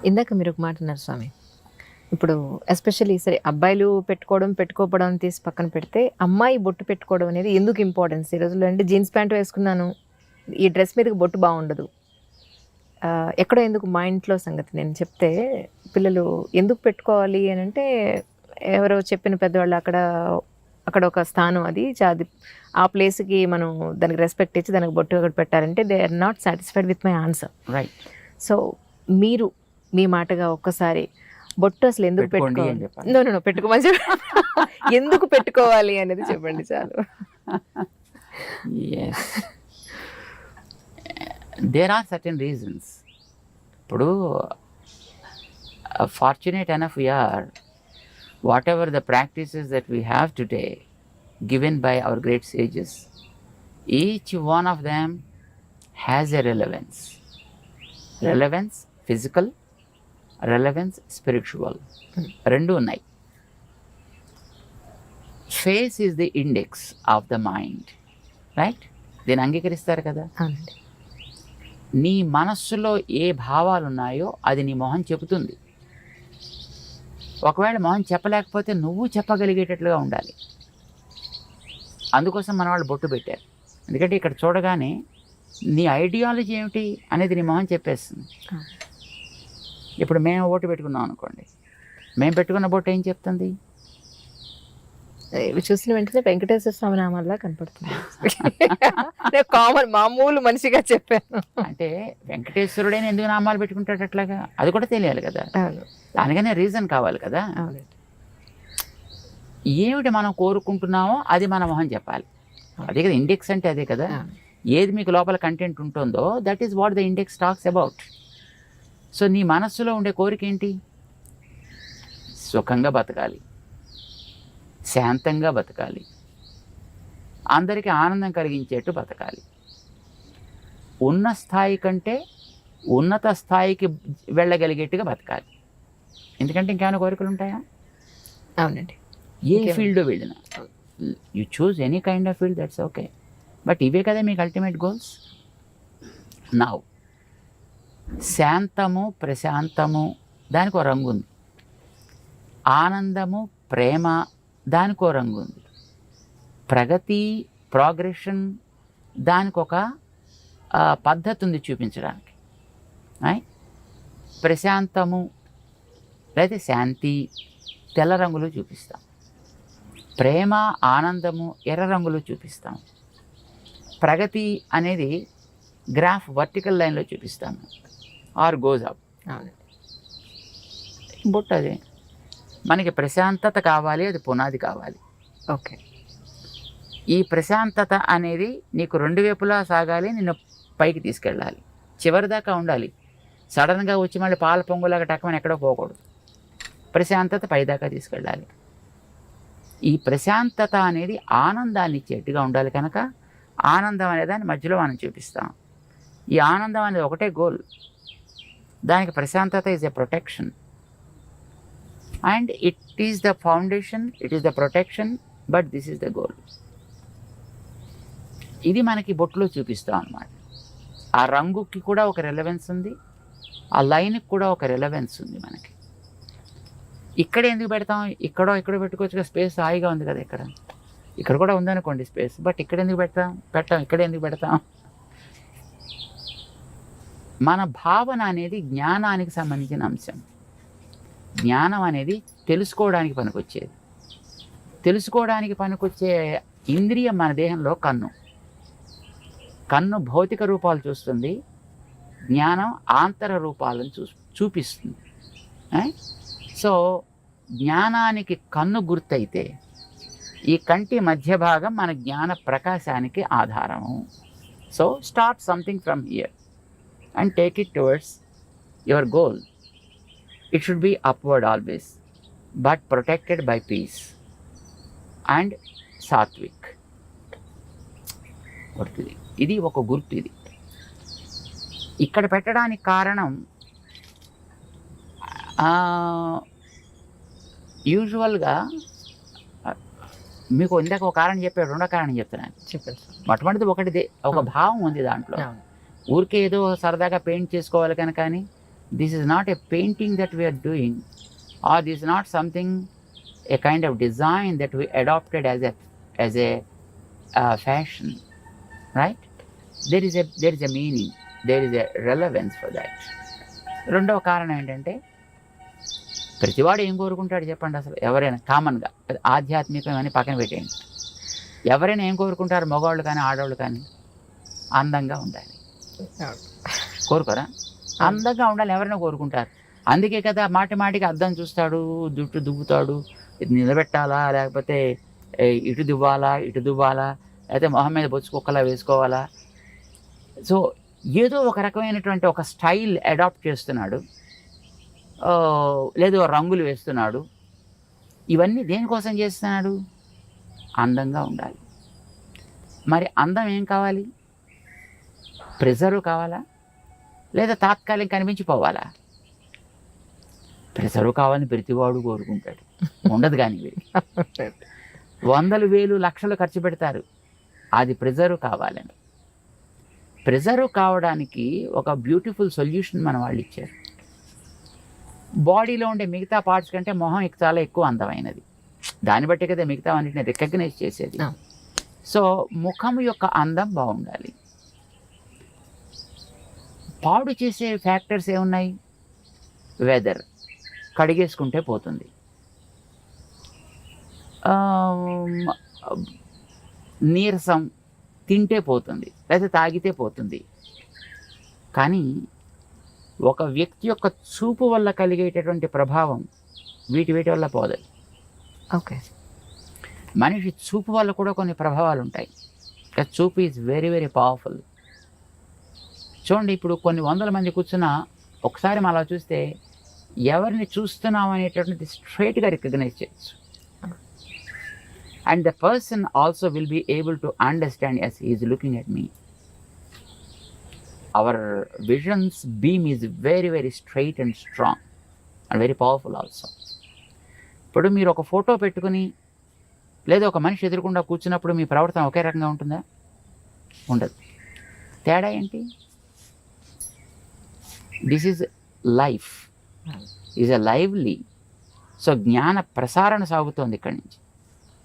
ఇందాక మీరు ఒక మాట అన్నారు స్వామి. ఇప్పుడు ఎస్పెషల్లీ సరే అబ్బాయిలు పెట్టుకోవడం, పెట్టుకోకపోవడం తీసి పక్కన పెడితే, అమ్మాయి బొట్టు పెట్టుకోవడం అనేది ఎందుకు ఇంపార్టెన్స్ ఈ రోజుల్లో అంటే జీన్స్ ప్యాంట్ వేసుకున్నాను, ఈ డ్రెస్ మీదకి బొట్టు బాగుండదు. ఎక్కడో ఎందుకు మా ఇంట్లో సంగతి నేను చెప్తే పిల్లలు ఎందుకు పెట్టుకోవాలి అని అంటే ఎవరో చెప్పిన పెద్దవాళ్ళు అక్కడ ఒక స్థానం అది ఆ ప్లేస్కి మనం దానికి రెస్పెక్ట్ ఇచ్చి దానికి బొట్టు అక్కడ పెట్టాలంటే they are not satisfied with my answer. Right. So మీరు మీ మాటగా ఒక్కసారి బొట్టు అసలు ఎందుకు పెట్టుకోవాలి, నో పెట్టుకోమని ఎందుకు పెట్టుకోవాలి అనేది చెప్పండి చాలు. There are certain reasons. ఇప్పుడు fortunate enough we are, whatever the practices that we have today given by our great sages, each one of them has a relevance. Relevance physical, relevance spiritual. Rendu unnai. Face is the index of the mind, right? దీన్ని అంగీకరిస్తారు కదా. నీ మనస్సులో ఏ భావాలు ఉన్నాయో అది నీ మొహం చెబుతుంది. ఒకవేళ మొహం చెప్పలేకపోతే నువ్వు చెప్పగలిగేటట్లుగా ఉండాలి. అందుకోసం మన వాళ్ళు బొట్టు పెట్టారు. ఎందుకంటే ఇక్కడ చూడగానే నీ ఐడియాలజీ ఏమిటి అనేది నీ మొహం చెప్పేస్తుంది. ఇప్పుడు మేము బొట్టు పెట్టుకున్నాం అనుకోండి, మేము పెట్టుకున్న బొట్టు ఏం చెప్తుంది? చూసిన వెంటనే వెంకటేశ్వర స్వామి నామాల్లా కనపడుతుంది. కామన్ మామూలు మనిషిగా చెప్పాను. అంటే వెంకటేశ్వరుడైనా ఎందుకు నామాలు పెట్టుకుంటాడు అట్లాగా, అది కూడా తెలియాలి కదా. దానికనే రీజన్ కావాలి కదా. ఏమిటి మనం కోరుకుంటున్నామో అది మన మొహం చెప్పాలి. అదే కదా ఇండెక్స్ అంటే, అదే కదా. ఏది మీకు లోపల కంటెంట్ ఉంటుందో that is what the index talks about. So నీ మనస్సులో ఉండే కోరిక ఏంటి? సుఖంగా బతకాలి, శాంతంగా బతకాలి, అందరికీ ఆనందం కలిగించేట్టు బతకాలి, ఉన్న స్థాయి కంటే ఉన్నత స్థాయికి వెళ్ళగలిగేట్టుగా బతకాలి. ఎందుకంటే ఇంకేమైనా కోరికలు ఉంటాయా? అవునండి. ఏ ఫీల్డ్ వెళ్ళినా you choose any kind of field, that's okay. But ఇవే కదా మీకు అల్టిమేట్ గోల్స్. నౌ శాంతము, ప్రశాంతము దానికి ఒక రంగు ఉంది. ఆనందము, ప్రేమ దానికి ఒక రంగు ఉంది. ప్రగతి, ప్రోగ్రెషన్ దానికి ఒక పద్ధతి ఉంది చూపించడానికి. ప్రశాంతము లేదా శాంతి తెల్ల రంగులు చూపిస్తాం. ప్రేమ, ఆనందము ఎర్ర రంగులు చూపిస్తాం. ప్రగతి అనేది గ్రాఫ్ వర్టికల్ లైన్లో చూపిస్తాము, ఆర్ గోజ్ అప్. బొట్టు అదే. మనకి ప్రశాంతత కావాలి, అది పునాది కావాలి. ఓకే. ఈ ప్రశాంతత అనేది నీకు రెండు వైపులా సాగాలి, నిన్ను పైకి తీసుకెళ్ళాలి, చివరి దాకా ఉండాలి. సడన్గా వచ్చి మళ్ళీ పాల పొంగులాగా టక్కమని ఎక్కడో పోకూడదు. ప్రశాంతత పైదాకా తీసుకెళ్ళాలి. ఈ ప్రశాంతత అనేది ఆనందాన్ని ఇచ్చేట్టుగా ఉండాలి. కనుక ఆనందం అనే దాన్ని మధ్యలో మనం చూపిస్తాం. ఈ ఆనందం అనేది ఒకటే గోల్. దానికి ప్రశాంతత is a protection, and it is the foundation, it is the protection, but this is the goal. ఇది మనకి బొట్టులో చూపిస్తాం అన్నమాట. ఆ రంగుకి కూడా ఒక రెలవెన్స్ ఉంది, ఆ లైన్కి కూడా ఒక రెలవెన్స్ ఉంది మనకి. ఇక్కడ ఎందుకు పెడతాం? ఇక్కడో పెట్టుకోవచ్చు కదా, స్పేస్ హాయిగా ఉంది కదా. ఇక్కడ కూడా ఉందనుకోండి స్పేస్, బట్ ఇక్కడ ఎందుకు పెట్టాం ఇక్కడ ఎందుకు పెడతాం? మన భావన అనేది జ్ఞానానికి సంబంధించిన అంశం. జ్ఞానం అనేది తెలుసుకోవడానికి పనికొచ్చేది. తెలుసుకోవడానికి పనికొచ్చే ఇంద్రియం మన దేహంలో కన్ను. కన్ను భౌతిక రూపాలు చూస్తుంది, జ్ఞానం ఆంతర రూపాలను చూపిస్తుంది. సో జ్ఞానానికి కన్ను గుర్తయితే ఈ కంటి మధ్య భాగం మన జ్ఞాన ప్రకాశానికి ఆధారము. So start something from here and take it towards your goal. It should be upward always, but protected by peace and సాత్విక్. ఇది ఒక గుర్తు. ఇది ఇక్కడ పెట్టడానికి కారణం యూజువల్గా మీకు ఇందాక ఒక కారణం చెప్పాడు, రెండో కారణం చెప్తున్నాను. చెప్పండి. మొట్టమొదటిది ఒక భావం ఉంది దాంట్లో. ఊరికే ఏదో సరదాగా పెయింట్ చేసుకోవాలి కనుక అని This is not a painting that we are doing, or this is not something, a kind of design that we adopted as a fashion, right? There is a meaning, there is a relevance for that. రెండవ కారణం ఏంటంటే ప్రతివాడు ఏం కోరుకుంటాడు చెప్పండి? అసలు ఎవరైనా కామన్గా ఆధ్యాత్మికం అని పక్కన పెట్టేయండి, ఎవరైనా ఏం కోరుకుంటారు? మగవాళ్ళు కానీ ఆడవాళ్ళు కానీ అందంగా ఉండాలి కోరుకోరా? అందంగా ఉండాలి ఎవరైనా కోరుకుంటారు. అందుకే కదా మాటి మాటికి అద్దం చూస్తాడు, జుట్టు దువ్వుతాడు, ఇది నిలబెట్టాలా లేకపోతే ఇటు దువ్వాలా ఇటు దువ్వాలా, లేకపోతే మొహం మీద బొచ్చు కుక్కలా వేసుకోవాలా. సో ఏదో ఒక రకమైనటువంటి ఒక స్టైల్ అడాప్ట్ చేస్తున్నాడు, లేదు రంగులు వేస్తున్నాడు. ఇవన్నీ దేనికోసం చేస్తున్నాడు? అందంగా ఉండాలి. మరి అందం ఏం కావాలి? ప్రిజర్వ్ కావాలా లేదా తాత్కాలిక కనిపించిపోవాలా? ప్రిజర్వ్ కావాలని ప్రతివాడు కోరుకుంటాడు, ఉండదు కానీ వందలు వేలు లక్షలు ఖర్చు పెడతారు అది ప్రిజర్వ్ కావాలని. ప్రిజర్వ్ కావడానికి ఒక బ్యూటిఫుల్ సొల్యూషన్ మన వాళ్ళు ఇచ్చారు. బాడీలో ఉండే మిగతా పార్ట్స్ కంటే మొహం చాలా ఎక్కువ అందమైనది, దాన్ని బట్టి కదా మిగతా అన్నిటిని రికగ్నైజ్ చేసేది. సో ముఖం యొక్క అందం బాగుండాలి. పాడు చేసే ఫ్యాక్టర్స్ ఏమున్నాయి? వెదర్, కడిగేసుకుంటే పోతుంది, నీరసం, తింటే పోతుంది, లేదా తాగితే పోతుంది. కానీ ఒక వ్యక్తి యొక్క చూపు వల్ల కలిగేటటువంటి ప్రభావం వీటి వల్ల పోదు. ఓకే, మనిషి చూపు వల్ల కూడా కొన్ని ప్రభావాలు ఉంటాయి. చూపు ఈజ్ వెరీ వెరీ పవర్ఫుల్. చూడండి, ఇప్పుడు కొన్ని వందల మంది కూర్చున్నా ఒకసారి మనం అలా చూస్తే ఎవరిని చూస్తున్నాం అనేటటువంటిది స్ట్రైట్గా రికగ్నైజ్ చేయొచ్చు. And the person also will be able to understand as he is looking at me. Our visions beam is very very straight and strong and very powerful also. ఇప్పుడు మీరు ఒక ఫోటో పెట్టుకుని లేదా ఒక మనిషి ఎదురుకుండా కూర్చున్నప్పుడు మీ ప్రవర్తన ఒకే రకంగా ఉంటుందా? ఉండదు. తేడా ఏంటి? This is life, is a lively. So జ్ఞాన ప్రసారణ సాగుతోంది ఇక్కడి నుంచి.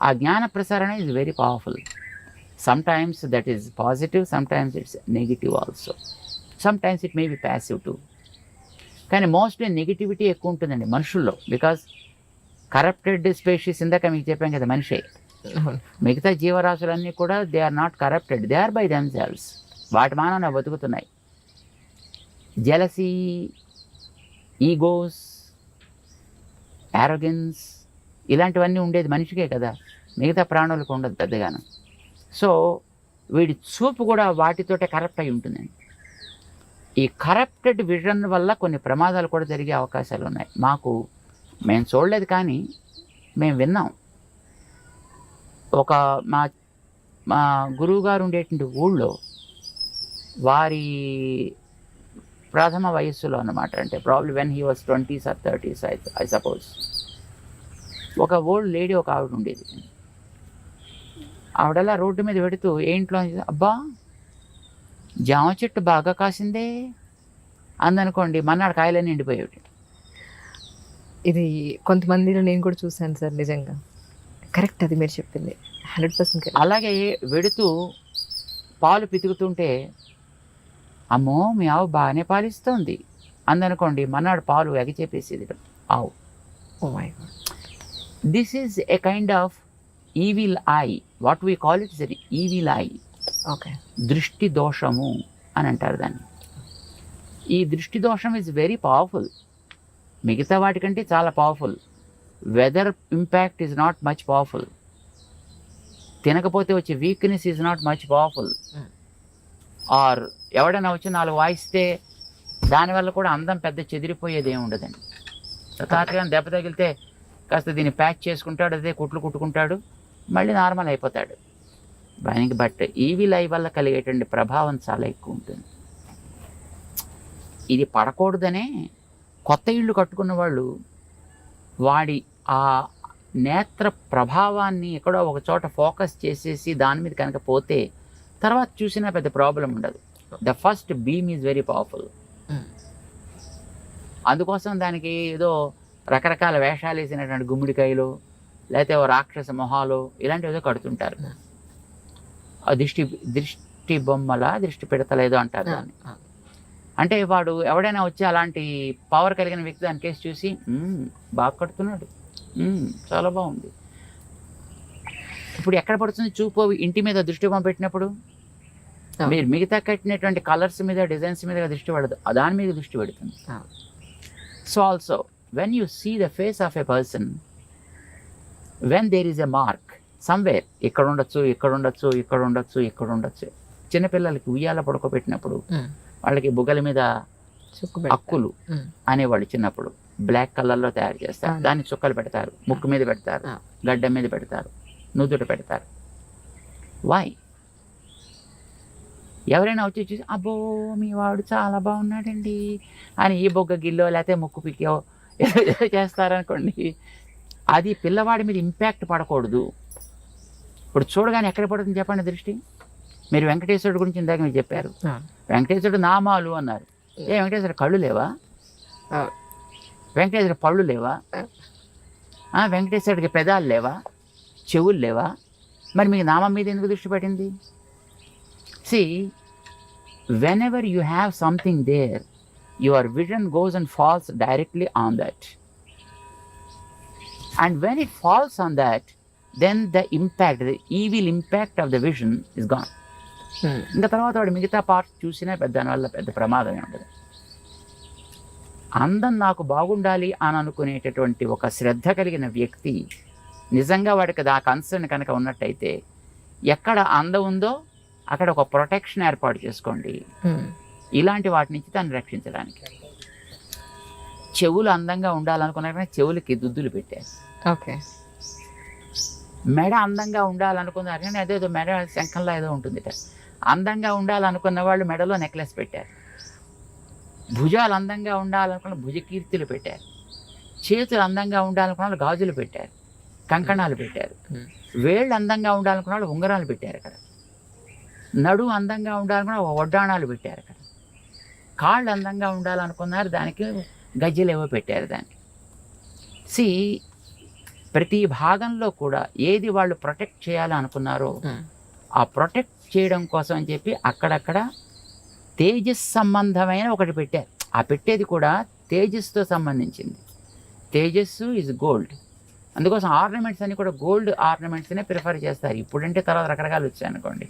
ఆ జ్ఞాన ప్రసారణ is very powerful. Sometimes that is positive, sometimes it's negative also, sometimes it may be passive too. కానీ మోస్ట్లీ నెగిటివిటీ ఎక్కువ ఉంటుందండి మనుషుల్లో. బికాజ్ కరప్టెడ్ స్పీషీస్, ఇందాక మీకు చెప్పాం కదా, మనిషే. మిగతా జీవరాశులన్నీ కూడా they are not corrupted, they are by themselves. వాటి మానవ బతుకుతున్నాయి. జెలసీ, ఈగోస్, యారోగెన్స్ ఇలాంటివన్నీ ఉండేది మనిషికే కదా, మిగతా ప్రాణులకు ఉండదు పెద్దగాను. సో వీడి చూపు కూడా వాటితోటే కరప్ట్ అయి ఉంటుందండి. ఈ కరప్టెడ్ విజన్ వల్ల కొన్ని ప్రమాదాలు కూడా జరిగే అవకాశాలు ఉన్నాయి. మేము చూడలేదు కానీ మేము విన్నాం. ఒక మా గురువు గారు ఉండేటువంటి ఊళ్ళో వారి ప్రథమ వయస్సులో అన్నమాట, అంటే probably when he was 20s or 30s I suppose. ఒక ఓల్డ్ లేడీ ఒక ఆవిడ ఉండేది. ఆవిడలా రోడ్డు మీద పెడుతూ ఏంట్లో, అబ్బా జామ చెట్టు బాగా కాసిందే అందనుకోండి, మన్నాడు కాయలన్నీ ఎండిపోయేవి. ఇది కొంతమందిలో నేను కూడా చూశాను సార్, నిజంగా కరెక్ట్ అది మీరు చెప్పింది 100% కరెక్ట్. అలాగే వెడుతూ పాలు పితుకుతుంటే, అమ్మో మీ ఆవు బాగానే పాలిస్తోంది అందనుకోండి, మన్నాడు పాలు ఎగచేపేసేది ఆవు. Oh my God. This is a kind of evil eye. What we call it is an evil eye. Okay, దృష్టి దోషము అని అంటారు దాన్ని. ఈ దృష్టి దోషం ఈజ్ వెరీ పవర్ఫుల్, మిగతా వాటికంటే చాలా powerful. Weather impact is not much powerful. తినకపోతే వచ్చే weakness is not much powerful. Or ఎవడైనా వచ్చి 4 వాయిస్తే దానివల్ల కూడా అందం పెద్ద చెదిరిపోయేది ఏమి ఉండదండి. తాతగా దెబ్బ తగిలితే కాస్త దీన్ని ప్యాచ్ చేసుకుంటాడు, అదే కుట్లు కుట్టుకుంటాడు, మళ్ళీ నార్మల్ అయిపోతాడు. బట్ ఈవిల్ ఐ వల్ల కలిగేటువంటి ప్రభావం చాలా ఎక్కువ ఉంటుంది. ఇది పడకూడదనే కొత్త ఇళ్ళు కట్టుకున్న వాళ్ళు వాడి ఆ నేత్ర ప్రభావాన్ని ఎక్కడో ఒక చోట ఫోకస్ చేసేసి దాని మీద కనుక పోతే తర్వాత చూసినా పెద్ద ప్రాబ్లం ఉండదు. The first beam is very powerful. అందుకోసం దానికి ఏదో రకరకాల వేషాలు వేసినటువంటి గుమ్మడికాయలు, లేకపోతే ఓ రాక్షస మొహాలు ఇలాంటివి ఏదో కడుతుంటారు. ఆ దృష్టి బొమ్మల దృష్టి పెడతలేదో అంటారు దాన్ని. అంటే వాడు ఎవడైనా వచ్చి అలాంటి పవర్ కలిగిన వ్యక్తి దాని కేసు చూసి బాగా కడుతున్నాడు, చాలా బాగుంది. ఇప్పుడు ఎక్కడ పడుతుంది చూపు? ఇంటి మీద దృష్టి బొమ్మ పెట్టినప్పుడు మీరు మిగతా కట్టినటువంటి కలర్స్ మీద, డిజైన్స్ మీద దృష్టి పడదు, దాని మీద దృష్టి పెడుతుంది. So also when you see the face of a person, when there is a mark somewhere, ఇక్కడ ఉండొచ్చు, ఇక్కడ ఉండొచ్చు, ఇక్కడ ఉండొచ్చు, ఇక్కడ ఉండొచ్చు. చిన్నపిల్లలకి ఉయ్యాల పడుకోబెట్టినప్పుడు వాళ్ళకి బుగ్గల మీద అక్కులు అనేవాళ్ళు చిన్నప్పుడు బ్లాక్ కలర్లో తయారు చేస్తారు. దాన్ని చుక్కలు పెడతారు, ముక్కు మీద పెడతారు, గడ్డ మీద పెడతారు, నుదుట పెడతారు. వై? ఎవరైనా వచ్చి చూసి అబ్బో మీ వాడు చాలా బాగున్నాడండి అని ఈ బొగ్గ గిల్లో లేకపోతే ముక్కు పిక్కో ఏదో చేస్తారనుకోండి, అది పిల్లవాడి మీద ఇంపాక్ట్ పడకూడదు. ఇప్పుడు చూడగానే ఎక్కడ పడుతుంది చెప్పండి దృష్టి? మీరు వెంకటేశ్వరుడు గురించి ఇందాక మీరు చెప్పారు, వెంకటేశ్వరుడు నామాలు అన్నారు. వెంకటేశ్వరుడు కళ్ళు లేవా? వెంకటేశ్వరుడు పళ్ళు లేవా? వెంకటేశ్వరుడికి పెదాలు లేవా? చెవులు లేవా? మరి మీకు నామం మీద ఎందుకు దృష్టి పడింది? See, whenever you have something there, your vision goes and falls directly on that. And when it falls on that, then the impact, the evil impact of the vision is gone. ఇంకా తర్వాత వాడు మిగతా parts చూసినా దానివల్ల పెద్ద ప్రమాదమే ఉండదు. అందం నాకు బాగుండాలి అని అనుకునేటటువంటి ఒక శ్రద్ధ కలిగిన వ్యక్తి నిజంగా వాడికి ఆ కన్సర్న్ కనుక ఉన్నట్టయితే, ఎక్కడ అందం ఉందో అక్కడ ఒక ప్రొటెక్షన్ ఏర్పాటు చేసుకోండి ఇలాంటి వాటి నుంచి తను రక్షించడానికి. చెవులు అందంగా ఉండాలనుకున్నా చెవులకి దుద్దులు పెట్టారు. ఓకే. మెడ అందంగా ఉండాలనుకున్నారు కానీ అదేదో మెడ శంఖంలో ఏదో ఉంటుంది. అందంగా ఉండాలనుకున్న వాళ్ళు మెడలో నెక్లెస్ పెట్టారు. భుజాలు అందంగా ఉండాలనుకున్న భుజకీర్తులు పెట్టారు. చేతులు అందంగా ఉండాలనుకున్న వాళ్ళు గాజులు పెట్టారు, కంకణాలు పెట్టారు. వేళ్ళు అందంగా ఉండాలనుకున్న వాళ్ళు ఉంగరాలు పెట్టారు. అక్కడ నడు అందంగా ఉండాలనుకున్న వడ్డాణాలు పెట్టారు. అక్కడ కాళ్ళు అందంగా ఉండాలనుకున్నారు, దానికి గజ్జలు ఏవో పెట్టారు. దానికి ప్రతి భాగంలో కూడా ఏది వాళ్ళు ప్రొటెక్ట్ చేయాలనుకున్నారో ఆ ప్రొటెక్ట్ చేయడం కోసం అని చెప్పి అక్కడక్కడ తేజస్ సంబంధమైన ఒకటి పెట్టారు. ఆ పెట్టేది కూడా తేజస్తో సంబంధించింది. తేజస్సు ఈజ్ గోల్డ్. అందుకోసం ఆర్నమెంట్స్ అన్ని కూడా గోల్డ్ ఆర్నమెంట్స్నే ప్రిఫర్ చేస్తారు. ఇప్పుడంటే తర్వాత రకరకాలు వచ్చాయి అనుకోండి,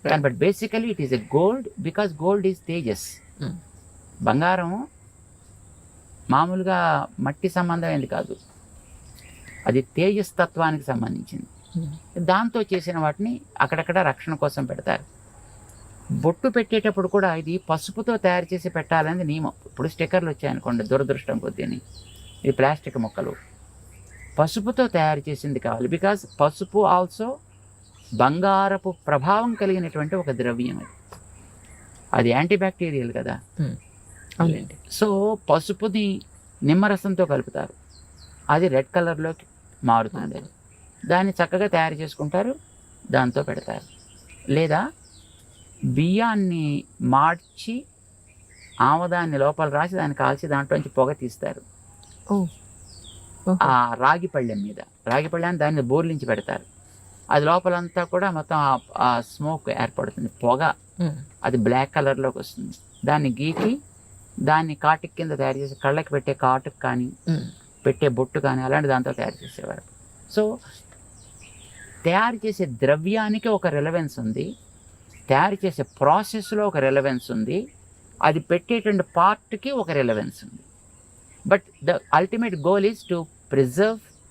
కానీ but basically it is a gold because gold is Tejas. బంగారం మామూలుగా మట్టి సంబంధమైనది కాదు, అది తేజస్ తత్వానికి సంబంధించింది. దాంతో చేసిన వాటిని అక్కడక్కడ రక్షణ కోసం పెడతారు. బొట్టు పెట్టేటప్పుడు కూడా ఇది పసుపుతో తయారు చేసి పెట్టాలనేది నియమం. ఇప్పుడు స్టిక్కర్లు వచ్చాయనుకోండి, దురదృష్టం కొద్దిని ఇది ప్లాస్టిక్ ముక్కలు పసుపుతో తయారు చేసింది కావాలి. బికాజ్ పసుపు ఆల్సో బంగారపు ప్రభావం కలిగినటువంటి ఒక ద్రవ్యం. అది యాంటీబ్యాక్టీరియల్ కదా. అవునండి. సో పసుపుని నిమ్మరసంతో కలుపుతారు, అది రెడ్ కలర్లోకి మారుతుంది. దాన్ని చక్కగా తయారు చేసుకుంటారు, దాంతో పెడతారు. లేదా బియ్యాన్ని మార్చి ఆమదాన్ని లోపల రాసి దాన్ని కాల్చి దాంట్లోంచి పొగ తీస్తారు. ఆ రాగి పళ్ళెం మీద, రాగి పళ్ళెం దాన్ని బోర్లించి పెడతారు. అది లోపలంతా కూడా మొత్తం ఆ స్మోక్ ఏర్పడుతుంది, పొగ. అది బ్లాక్ కలర్లోకి వస్తుంది. దాన్ని గీకి దాన్ని కాటుక్ కింద తయారు చేసి కళ్ళకి పెట్టే కాటుక్ కానీ పెట్టే బొట్టు కానీ అలాంటి దాంతో తయారు చేసేవారు. సో తయారు చేసే ద్రవ్యానికి ఒక రెలవెన్స్ ఉంది, తయారు చేసే ప్రాసెస్లో ఒక రెలవెన్స్ ఉంది, అది పెట్టేటువంటి పార్ట్కి ఒక రెలవెన్స్ ఉంది. But the ultimate goal is to preserve